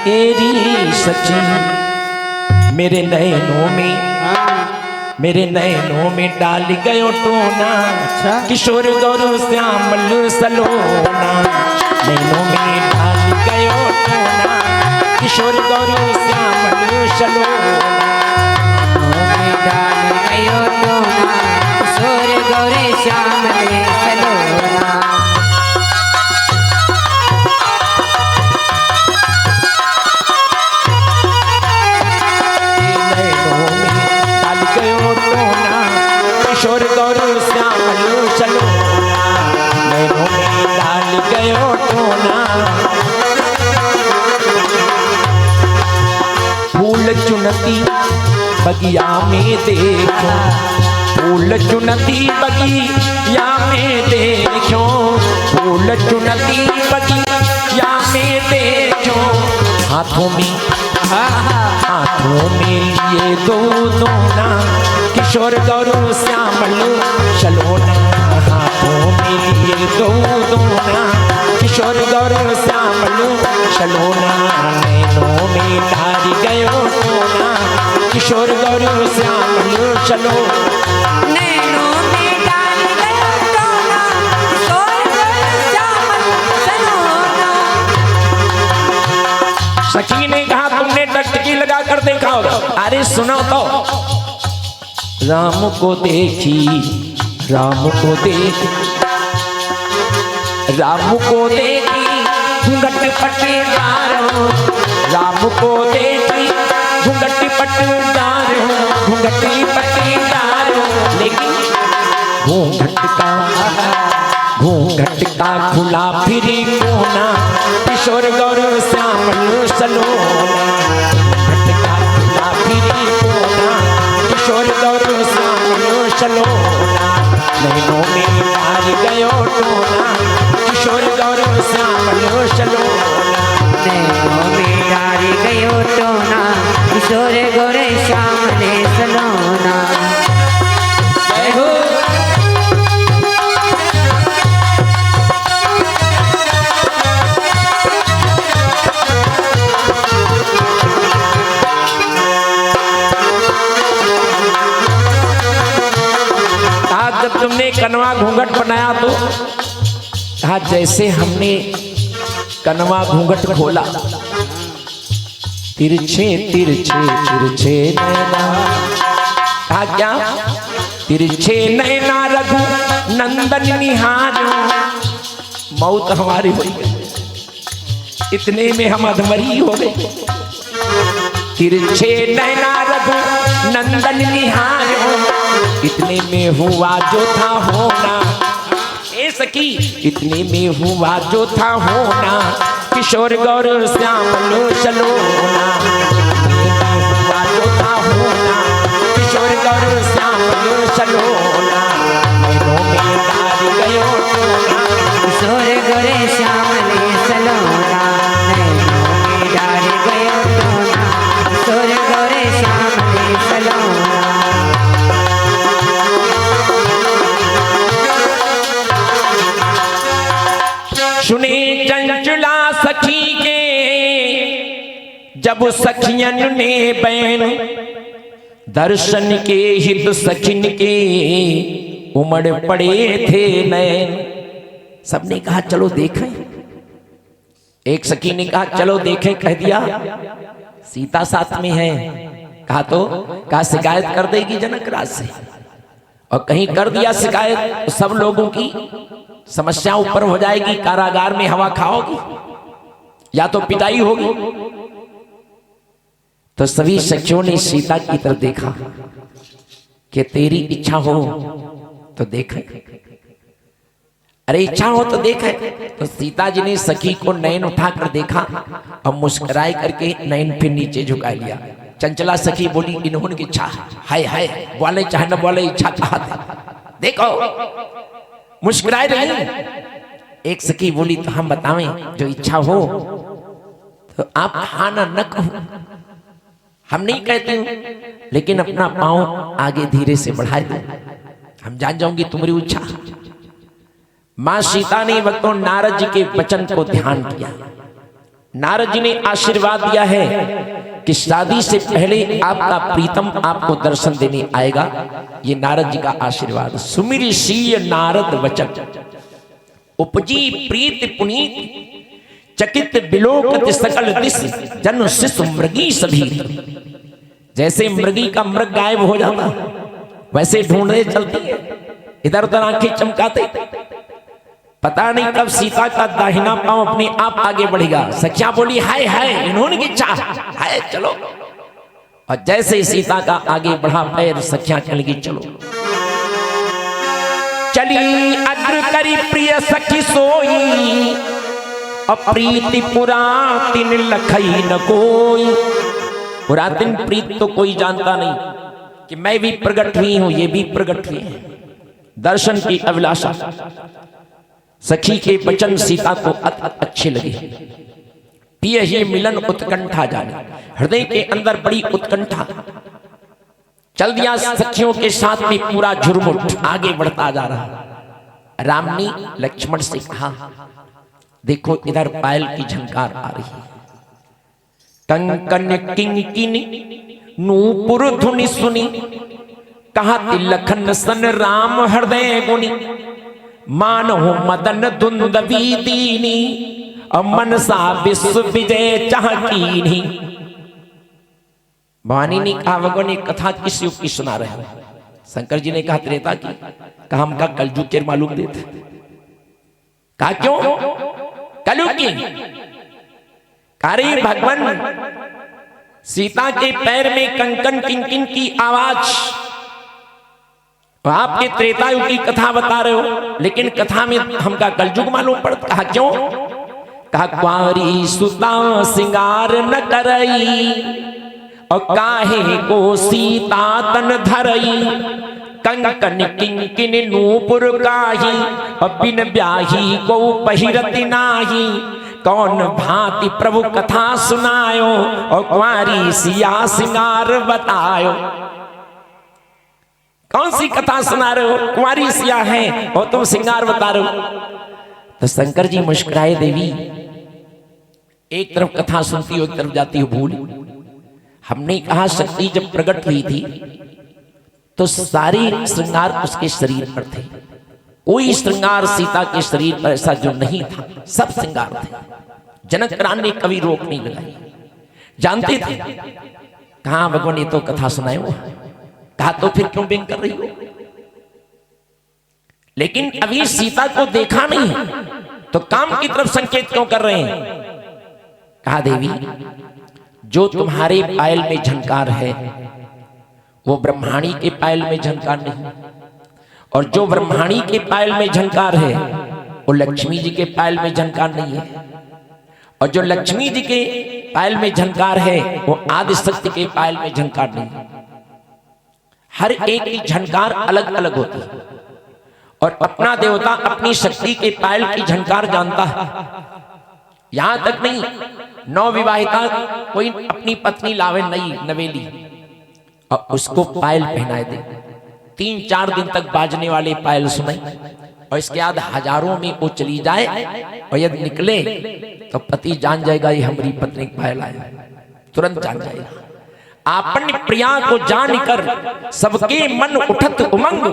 तेरी सच्ची मेरे नैनों में डाल गयो टोना। किशोर गौरव श्यामल सलोना नैनों में डाल गयो टोना। किशोर गौरव श्यामल सलोना में डाल गयो टोना। किशोर गौरव श्यामल सलोना। किशोर गौरव श्यामल सलोना नैनों में डाल गयो टोना। फूल चुनती बगिया में देखो। फूल चुनती बगिया में देखो। फूल चुनती बगिया में देखो। हाथों में ये दो दोना। किशोर गौरव श्यामल सलोना हाथों में ये दो दोना। किशोर गौरव श्यामल सलोना नैनों में डाल गयो टोना। किशोर गौरव श्यामल सलोना नैनों में डाल गयो टोना। किशोर गौरव श्यामल सलोना। सखी ने कहा तुमने टकटकी लगा कर देखा होगा। अरे सुनो तो राम को देखी घूंघट पट्टीदारों। राम को देखी घूंघट पट्टीदारों। लेकिन घूंघट का खुला फिरी कोना। किशोर गौरव श्यामल सलोना घूंघट का खुला फिरी कोना। किशोर गौरव श्यामल सलोना नैनों में डाल गयो टोना। किशोर गौरव श्यामल सलोना नैनों में डाल गयो टोना। किशोर गौरव श्यामल सलोना। जय हो। जब तुमने कनवा घूंघट बनाया तो कहा जैसे हमने कनवा घूंघट खोला तिरछे नैना। कहा क्या तिरछे नैना रघु नंदन निहारो। मौत हमारी हो गई इतने में हम अधमरी हो गए। तिरछे नैना रघु नंदन निहारो। इतने में हुआ जो था होना। ए सखी इतने में हुआ जो था होना। किशोर गौरव श्यामल सलोना हुआ जो था होना। किशोर गौरव श्यामल सलोना नैनों में डाल गयो टोना। किशोर गौरव श्यामल सलोना नैनों में डाल गयो टोना। किशोर गौरव श्यामल सलोना। सुने चंचला सखी के जब सखियन ने बैन। दर्शन के हित सखिन के उमड़ पड़े थे नैन। सबने कहा चलो देखें। एक सखी ने कहा चलो देखें। कह दिया सीता साथ में है। कहा शिकायत कर देगी जनक राज से। और कहीं कर दिया शिकायत तो सब लोगों की समस्या ऊपर हो जाएगी। कारागार में हवा खाओगी या तो पिटाई होगी। तो सभी सखियों ने सीता की तरफ देखा कि तेरी इच्छा हो तो देखे। अरे इच्छा हो तो देखे। तो सीता जी ने सखी को नैन उठाकर देखा और मुस्कुराए करके नैन फिर नीचे झुका लिया। चंचला सखी बोली इन्होंने की इच्छा हाय बोले चाहे न बोले इच्छा कहा था देखो मुस्कुराए रही। एक सखी बोली तो हम बतावें जो इच्छा हो तो आप हाँ ना न कहो। हम नहीं कहते लेकिन अपना पांव आगे धीरे से बढ़ाए दो। हम जान जाऊंगी तुम्हारी इच्छा। मां सीता ने वक्तों नारद जी के वचन को ध्यान किया। नारद जी ने आशीर्वाद दिया है कि शादी से पहले आपका प्रीतम आपको दर्शन देने आएगा। ये नारद जी का आशीर्वाद। सुमिर शीय नारद वचन, उपजी प्रीत पुनीत, चकित बिलोकत सकल दिस, जन शिशु मृगी सभी। जैसे मृगी का मृग गायब हो जाता वैसे ढूंढने चलती है, इधर उधर आंखें चमकाते। पता नहीं कब सीता का दाहिना पांव अपने आप आगे बढ़ेगा। सखियां बोली हाय हाय, इन्होंने की चाह हाय चलो। और जैसे सीता का आगे बढ़ा पैर, सखियां चल गई चलो। चली अग्र करी प्रिय सखी सोई, अप्रीति पुरातिन लखई न कोई। पुरातन प्रीत तो कोई जानता नहीं कि मैं भी प्रकट हुई हूं, ये भी प्रकट हुई है। दर्शन की अभिलाषा, सखी के वचन सीता को अच्छे लगे। पिय ही मिलन उत्कंठा जाने, हृदय के अंदर बड़ी उत्कंठा। चल दिया सखियों के साथ में पूरा झुरमुट आगे बढ़ता जा रहा। राम ने लक्ष्मण से कहा देखो इधर पायल की झंकार आ रही है। कंकन किंकिनी नूपुर धुनि सुनी, कहा तिलखन सन राम हृदय गुणी। मानो मदन दुंदवी दीनी, मनसा विश्व विजय चाहकीनी। भवानी ने कहा भगवान ये कथा किस युग की सुना रहे हैं? शंकर जी ने कहा त्रेता की। कहा हमका कलयुग के मालूम देते। कहा क्यों? कलयुग की। अरे भगवान सीता के पैर में कंकन किंकिन की आवाज, आपके त्रेता युग की कथा बता रहे हो, लेकिन कथा में हमका कलयुग मालूम पड़ता। कहा क्यों? कहा कुंवारी सुता सिंगार न करई, और काहे को सीता तन धरई। कंकन किंकिन नूपुर काही, और बिन ब्याही को पहिरति नाही। कौन भांति प्रभु कथा सुनायो, और कुंवारी सिया सिंगार बतायो। कौन सी कथा सुना रहे हो? कुंवारी सिया है और तुम सिंगार बता रहे हो। तो शंकर जी मुस्कुराए, देवी एक तरफ कथा सुनती हो एक तरफ जाती हो भूल। हमने कहा शक्ति जब प्रकट हुई थी तो सारी श्रृंगार उसके शरीर पर थे। कोई श्रृंगार सीता के शरीर पर ऐसा जो नहीं था, सब श्रृंगार थे। जनक राम ने कभी रोक नहीं लगाई, जानते थे। कहा भगवान ये तो कथा सुनाए हो। कहा तो फिर क्यों व्यंग कर रही हो? लेकिन अभी सीता को देखा नहीं तो काम की तरफ संकेत क्यों कर रहे हैं? कहा देवी जो तुम्हारे पायल में झंकार है वो ब्रह्माणी के पायल में झंकार नहीं, और जो ब्रह्माणी के पायल में झंकार है वो लक्ष्मी जी के पायल में झंकार नहीं है, और जो लक्ष्मी जी के पायल में झंकार है वो आदि शक्ति के पायल में झंकार नहीं। हर एक की झंकार अलग अलग होती है, और अपना देवता अपनी शक्ति के पायल की झंकार जानता है। यहां तक नहीं, नवविवाहिता कोई अपनी पत्नी लावे नई नवेली और उसको पायल पहनाए दे, 3-4 दिन तक बाजने वाले पायल सुनाई, और इसके बाद हजारों में वो चली जाए और यदि निकले तो पति जान जाएगा ये हमारी पत्नी पायल आया, तुरंत जान जाएगा। आपन प्रिया को जान कर सबके मन उठत उमंग,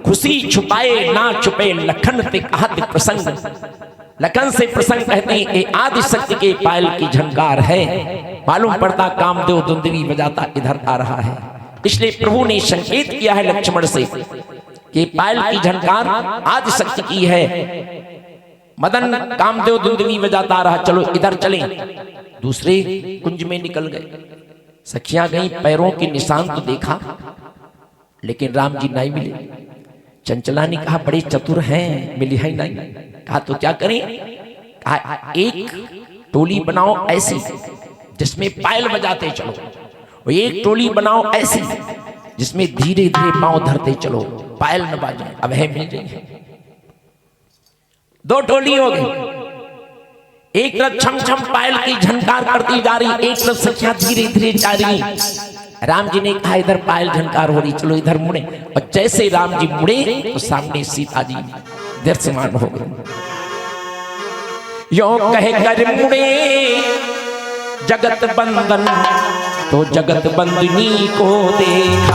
खुशी छुपाए ना छुपे लखन ते कहत प्रसंग। लखन से प्रसंग कहते हैं ये आदि शक्ति के पायल की झंकार है। मालूम पड़ता कामदेव दुंदुभी बजाता इधर आ रहा है। इसलिए प्रभु ने संकेत किया है लक्ष्मण से कि पायल की झंकार आदि शक्ति की है। मदन कामदेव दुंदुभी बजाता रहा, चलो इधर चलें। दूसरे कुंज में निकल गए। सखियां गई, पैरों के निशान तो देखा लेकिन राम जी नहीं मिले। चंचला ने कहा बड़े चतुर हैं, मिली है नहीं। कहा तो क्या करें? कहा एक टोली बनाओ ऐसी जिसमें पायल बजाते चलो, और एक टोली बनाओ ऐसी जिसमें धीरे धीरे पांव धरते चलो, पायल न बाजे। अब है मिल जाएंगे। 2 टोली हो गई। एक तरफ छम छम पायल की झंकार करती जा रही, एक तरफ सखियां धीरे धीरे जा रही। राम जी ने कहा इधर पायल झंकार हो रही, चलो इधर मुड़े। और जैसे राम जी मुड़े तो सामने सीता जी दृश्यमान हो गए। यो कह कर मुड़े जगत बंदन तो जगत बंदनी को देखा।